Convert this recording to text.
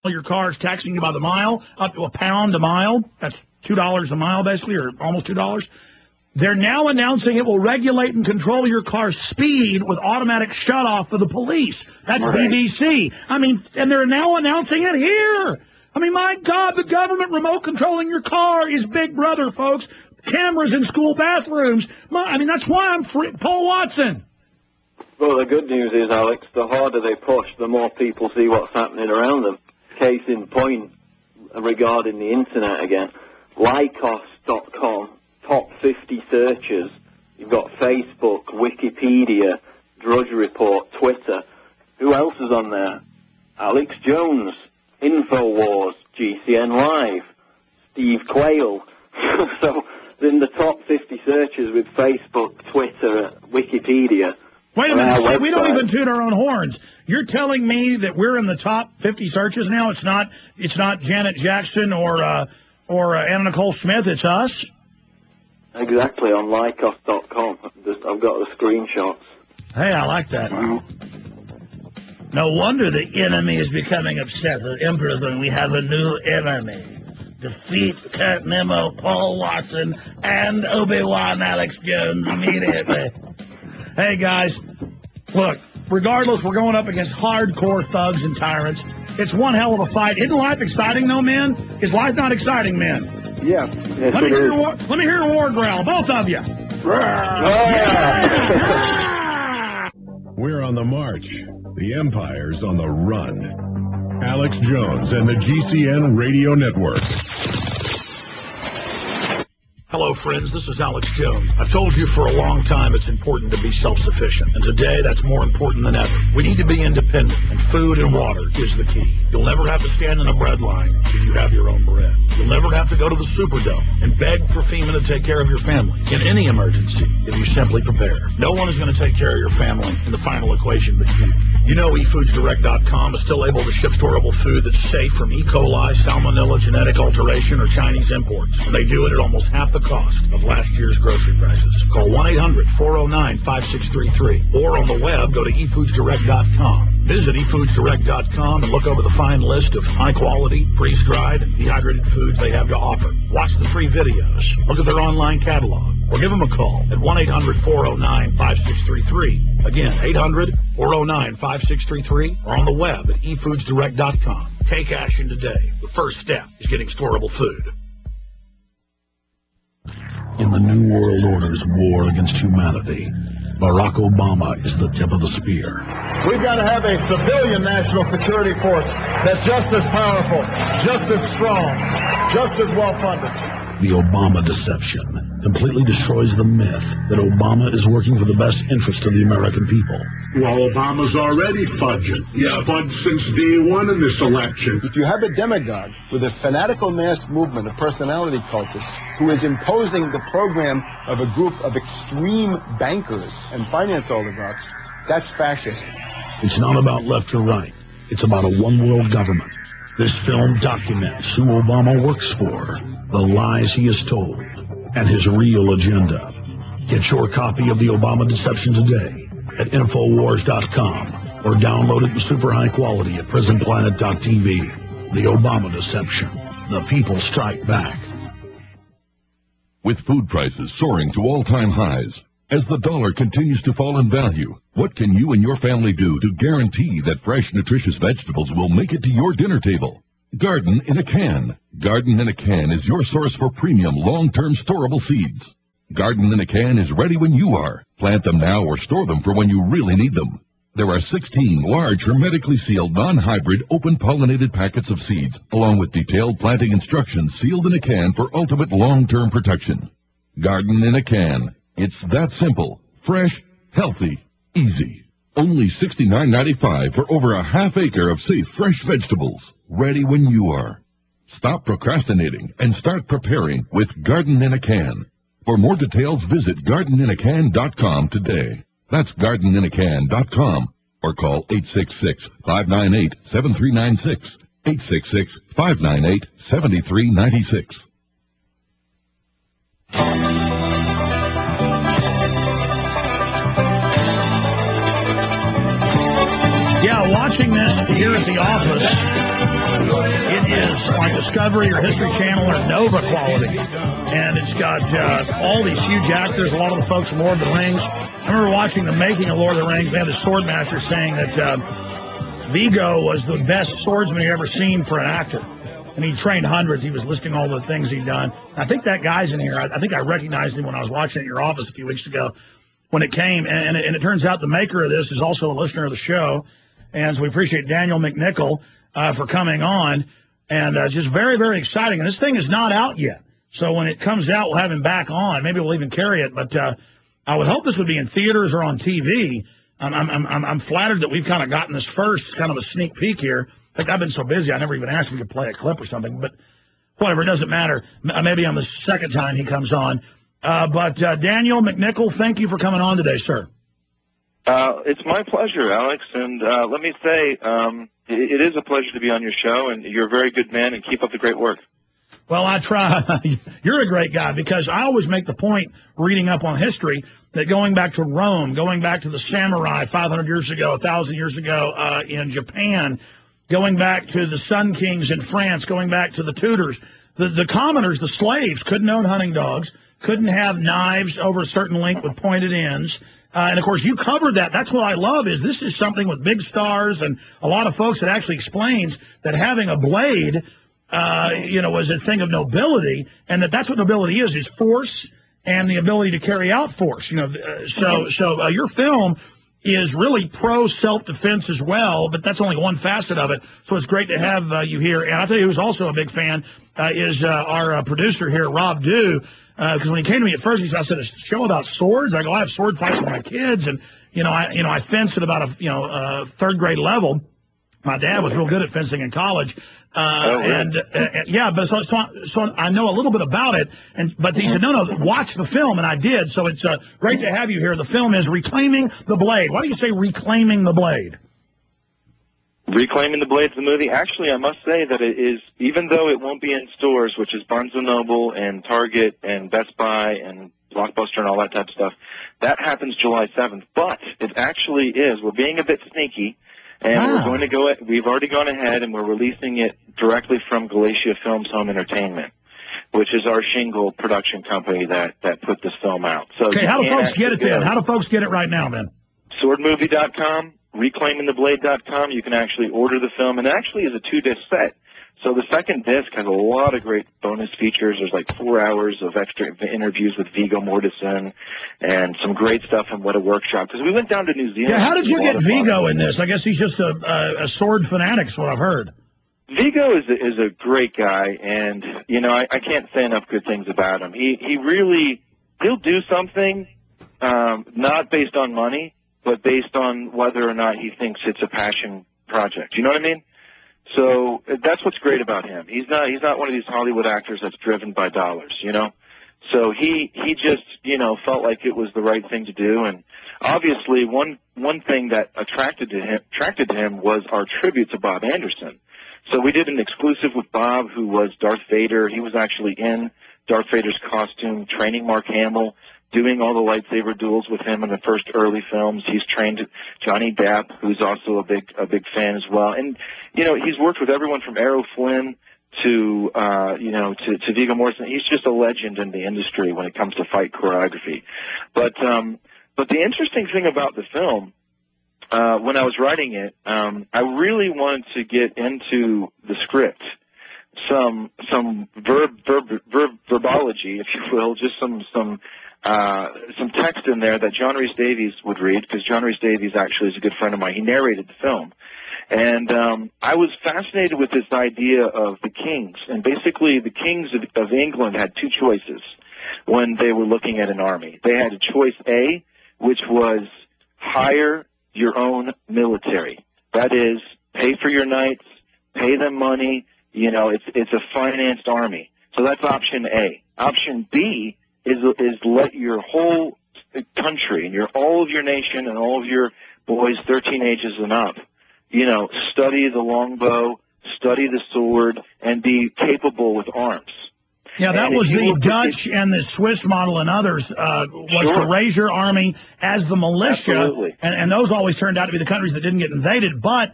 your car is taxing you by the mile, up to £1 a mile. That's $2 a mile, basically, or almost $2. They're now announcing it will regulate and control your car's speed with automatic shutoff for the police. That's right. BBC. I mean, and they're now announcing it here. I mean, my God, the government remote controlling your car is Big Brother, folks. Cameras in school bathrooms. That's why I'm free. Paul Watson. Well, the good news is, Alex, the harder they push, the more people see what's happening around them. Case in point, regarding the internet again, Lycos.com, top 50 searches. You've got Facebook, Wikipedia, Drudge Report, Twitter. Who else is on there? Alex Jones, InfoWars, GCN Live, Steve Quayle. So, in the top 50 searches with Facebook, Twitter, Wikipedia. Wait a minute, we don't even toot our own horns. You're telling me that we're in the top 50 searches now? It's not Janet Jackson or Anna Nicole Smith, it's us? Exactly, on Lycos.com. I've got the screenshots. Hey, I like that. Wow. No wonder the enemy is becoming upset. The Emperor's going, we have a new enemy. Defeat Kurt Nimmo, Paul Watson, and Obi-Wan Alex Jones immediately. Hey, guys, look, regardless, we're going up against hardcore thugs and tyrants. It's one hell of a fight. Isn't life exciting, though, men? Is life not exciting, men? Yeah. Yes, let me hear a war growl, both of you. We're on the march. The Empire's on the run. Alex Jones and the GCN Radio Network. Hello, friends. This is Alex Jones. I've told you for a long time it's important to be self-sufficient, and today that's more important than ever. We need to be independent, and food and water is the key. You'll never have to stand in a bread line if you have your own bread. You'll never have to go to the Superdome and beg for FEMA to take care of your family in any emergency if you simply prepare. No one is going to take care of your family in the final equation but you. You know eFoodsDirect.com is still able to ship storable food that's safe from E. coli, salmonella, genetic alteration, or Chinese imports. And they do it at almost half the cost of last year's grocery prices. Call 1-800-409-5633 or on the web, go to eFoodsDirect.com. Visit eFoodsDirect.com and look over the fine list of high-quality, freeze-dried, and dehydrated foods they have to offer. Watch the free videos, look at their online catalog, or give them a call at 1-800-409-5633. Again, 800-409-5633 or on the web at eFoodsDirect.com. Take action today. The first step is getting storable food. In the New World Order's war against humanity, Barack Obama is the tip of the spear. We've got to have a civilian national security force that's just as powerful, just as strong, just as well-funded. The Obama deception completely destroys the myth that Obama is working for the best interest of the American people. Well, Obama's already fudging. He's fudged since day one in this election. If you have a demagogue with a fanatical mass movement of personality cultists who is imposing the program of a group of extreme bankers and finance oligarchs, that's fascist. It's not about left or right. It's about a one-world government. This film documents who Obama works for, the lies he has told, and his real agenda. Get your copy of The Obama Deception today at Infowars.com or download it in super high quality at PrisonPlanet.tv. The Obama Deception. The people strike back. With food prices soaring to all-time highs, as the dollar continues to fall in value, what can you and your family do to guarantee that fresh, nutritious vegetables will make it to your dinner table? Garden in a Can. Garden in a Can is your source for premium, long-term storable seeds. Garden in a Can is ready when you are. Plant them now or store them for when you really need them. There are 16 large, hermetically sealed, non-hybrid, open-pollinated packets of seeds, along with detailed planting instructions sealed in a can for ultimate long-term protection. Garden in a Can. It's that simple, fresh, healthy, easy. Only $69.95 for over a half acre of safe, fresh vegetables, ready when you are. Stop procrastinating and start preparing with Garden in a Can. For more details, visit gardeninacan.com today. That's gardeninacan.com or call 866-598-7396, 866-598-7396. Yeah, watching this here at the office, like Discovery or History Channel or Nova quality. And it's got all these huge actors, a lot of the folks from Lord of the Rings. I remember watching the making of Lord of the Rings. They had the Swordmaster saying that Viggo was the best swordsman he'd ever seen for an actor. And he trained hundreds. He was listing all the things he'd done. I think that guy's in here. I think I recognized him when I was watching it at your office a few weeks ago when it came. And it turns out the maker of this is also a listener of the show. And so we appreciate Daniel McNichol for coming on. And just very, very exciting. And this thing is not out yet. So when it comes out, we'll have him back on. Maybe we'll even carry it. But I would hope this would be in theaters or on TV. I'm flattered that we've kind of gotten this first, kind of a sneak peek here. In fact, I've been so busy, I never even asked if we could play a clip or something. But whatever, it doesn't matter. Maybe on the second time he comes on. But Daniel McNichol, thank you for coming on today, sir. It's my pleasure, Alex. And let me say, it is a pleasure to be on your show, and you're a very good man, and keep up the great work. Well, I try. You're a great guy, because I always make the point, reading up on history, that going back to Rome, going back to the samurai 500 years ago, 1,000 years ago in Japan, going back to the Sun Kings in France, going back to the Tudors, the commoners, the slaves, couldn't own hunting dogs, couldn't have knives over a certain length with pointed ends. And, of course, you covered that. That's what I love, is this is something with big stars and a lot of folks that actually explains that having a blade, was a thing of nobility, and that's what nobility is force and the ability to carry out force. So your film is really pro self-defense as well, but that's only one facet of it. So it's great to have you here. And I'll tell you who's also a big fan is our producer here, Rob Dew, because when he came to me at first, I said, a show about swords? I go, I have sword fights with my kids, and I fence at about a third grade level. My dad was real good at fencing in college. But so I know a little bit about it. But he said, no, watch the film, and I did. So it's great to have you here. The film is Reclaiming the Blade. Why do you say Reclaiming the Blade? Reclaiming the Blade's the movie. Actually, I must say that it is, even though it won't be in stores, which is Barnes & Noble and Target and Best Buy and Blockbuster and all that type of stuff, that happens July 7th. But it actually is. We're being a bit sneaky. And we're going to go. We've already gone ahead, and we're releasing it directly from Galatia Films Home Entertainment, which is our shingle production company that put this film out. So, okay, how do folks get it then? How do folks get it right now then? Swordmovie.com, ReclaimingTheBlade.com. You can actually order the film, and it actually is a 2-disc set. So the second disc has a lot of great bonus features. There's like 4 hours of extra interviews with Viggo Mortensen and some great stuff from What a Workshop. Because we went down to New Zealand. Yeah, how did you get Viggo in this? I guess he's just a sword fanatic, is what I've heard. Viggo is a great guy, and, I can't say enough good things about him. He'll do something not based on money, but based on whether or not he thinks it's a passion project. You know what I mean? So that's what's great about him. He's not one of these Hollywood actors that's driven by dollars, So he just, felt like it was the right thing to do. And obviously one thing that attracted to him was our tribute to Bob Anderson. So we did an exclusive with Bob, who was Darth Vader. He was actually in Darth Vader's costume, training Mark Hamill, doing all the lightsaber duels with him in the first early films. He's trained Johnny Depp, who's also a big fan as well. And, he's worked with everyone from Errol Flynn to Viggo Mortensen. He's just a legend in the industry when it comes to fight choreography. But the interesting thing about the film, when I was writing it, I really wanted to get into the script, some verbology, if you will, just some text in there that John Rhys Davies would read, because John Rhys Davies actually is a good friend of mine. He narrated the film. And I was fascinated with this idea of the kings. And basically the kings of England had two choices when they were looking at an army. They had a choice A, which was hire your own military. That is, pay for your knights, pay them money. It's a financed army. So that's option A. Option B is let your whole country and all of your nation and all of your boys 13 ages and up, study the longbow, study the sword, and be capable with arms. Yeah, that was the Dutch and the Swiss model and others, was to raise your army as the militia. Absolutely. And those always turned out to be the countries that didn't get invaded. But